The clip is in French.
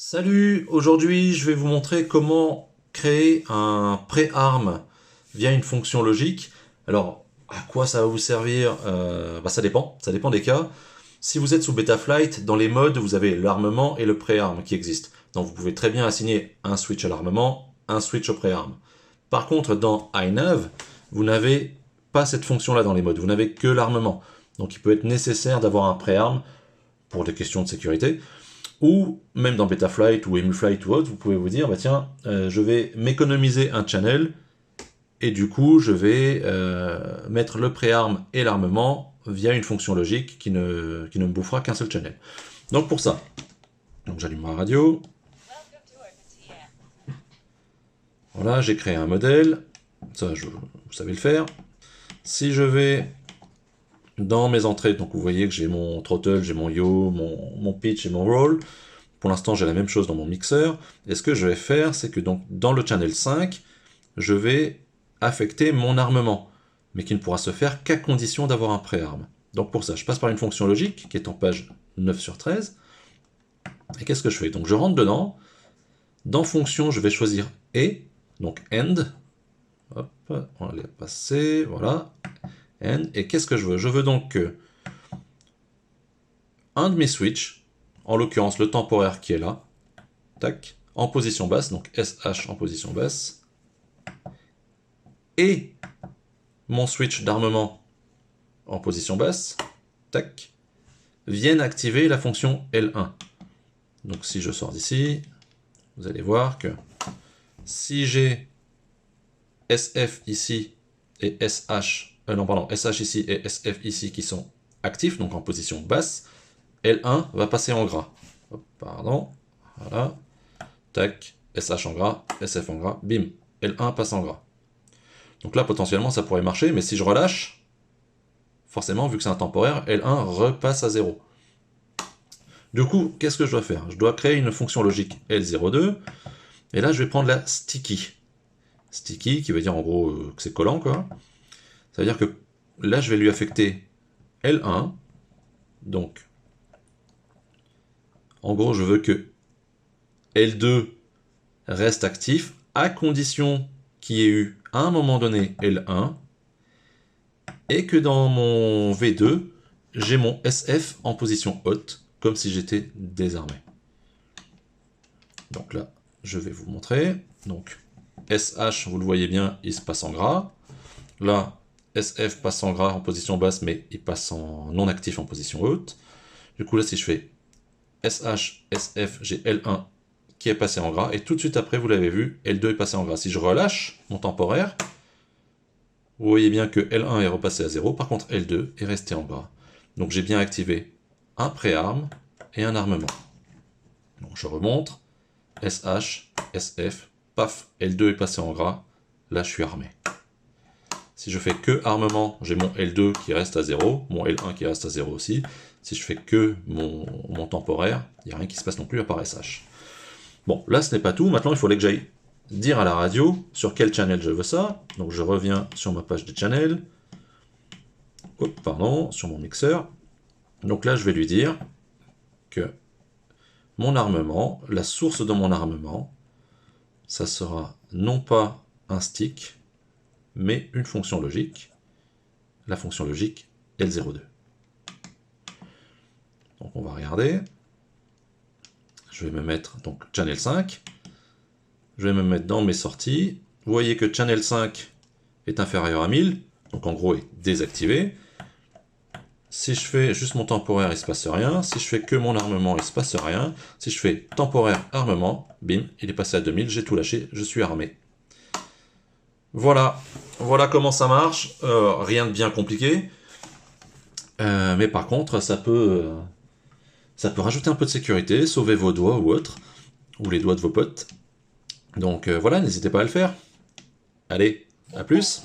Salut, aujourd'hui je vais vous montrer comment créer un préarm via une fonction logique. Alors, à quoi ça va vous servir? Ça dépend des cas. Si vous êtes sous Betaflight, dans les modes, vous avez l'armement et le préarm qui existent. Donc vous pouvez très bien assigner un switch à l'armement, un switch au préarm. Par contre, dans iNav, vous n'avez pas cette fonction-là dans les modes, vous n'avez que l'armement. Donc il peut être nécessaire d'avoir un préarm pour des questions de sécurité. Ou même dans Betaflight ou EmuFlight ou autre, vous pouvez vous dire, bah tiens, je vais m'économiser un channel, et du coup, je vais mettre le préarm et l'armement via une fonction logique qui ne me bouffera qu'un seul channel. Donc pour ça, j'allume ma radio. Voilà, j'ai créé un modèle. Ça, vous savez le faire. Si je vais dans mes entrées, donc vous voyez que j'ai mon throttle, j'ai mon yaw, mon pitch et mon roll. Pour l'instant, j'ai la même chose dans mon mixeur. Et ce que je vais faire, c'est que donc, dans le channel 5, je vais affecter mon armement, mais qui ne pourra se faire qu'à condition d'avoir un préarm. Donc pour ça, je passe par une fonction logique, qui est en page 9 sur 13. Et qu'est-ce que je fais? Donc je rentre dedans. Dans fonction, je vais choisir et, donc end. Hop, on va les passer, voilà. End. Et qu'est-ce que je veux? Je veux donc que un de mes switches, en l'occurrence le temporaire qui est là, tac, en position basse, donc SH en position basse, et mon switch d'armement en position basse, tac, viennent activer la fonction L1. Donc si je sors d'ici, vous allez voir que si j'ai SF ici et SH, SH ici et SF ici qui sont actifs, donc en position basse, L1 va passer en gras. Hop, pardon, voilà, tac, SH en gras, SF en gras, bim, L1 passe en gras. Donc là, potentiellement, ça pourrait marcher, mais si je relâche, forcément, vu que c'est un temporaire, L1 repasse à 0. Du coup, qu'est-ce que je dois faire? Je dois créer une fonction logique L02, et là, je vais prendre la sticky. Sticky, qui veut dire en gros que c'est collant, quoi. Ça veut dire que là, je vais lui affecter L1, donc, en gros, je veux que L2 reste actif, à condition qu'il y ait eu à un moment donné L1, et que dans mon V2, j'ai mon SF en position haute, comme si j'étais désarmé. Donc là, je vais vous montrer. Donc SH, vous le voyez bien, il se passe en gras. Là, SF passe en gras en position basse, mais il passe en non actif en position haute. Du coup là, si je fais SH, SF, j'ai L1 qui est passé en gras, et tout de suite après, vous l'avez vu, L2 est passé en gras. Si je relâche mon temporaire, vous voyez bien que L1 est repassé à 0, par contre L2 est resté en gras. Donc j'ai bien activé un préarm et un armement. Donc je remonte, SH, SF, paf, L2 est passé en gras, là je suis armé. Si je fais que armement, j'ai mon L2 qui reste à 0, mon L1 qui reste à 0 aussi. Si je fais que mon temporaire, il n'y a rien qui se passe non plus à part SH. Bon, là ce n'est pas tout, maintenant il fallait que j'aille dire à la radio sur quel channel je veux ça. Donc je reviens sur ma page des channels. Hop, pardon, sur mon mixeur. Donc là je vais lui dire que mon armement, la source de mon armement, ça sera non pas un stick, mais une fonction logique, la fonction logique L02. Donc on va regarder. Je vais me mettre, donc channel 5. Je vais me mettre dans mes sorties. Vous voyez que channel 5 est inférieur à 1000, donc en gros est désactivé. Si je fais juste mon temporaire, il ne se passe rien. Si je fais que mon armement, il ne se passe rien. Si je fais temporaire, armement, bim, il est passé à 2000, j'ai tout lâché, je suis armé. Voilà, voilà comment ça marche. Rien de bien compliqué. Mais par contre, ça peut rajouter un peu de sécurité, sauver vos doigts ou autre, ou les doigts de vos potes. Donc voilà, n'hésitez pas à le faire. Allez, à plus!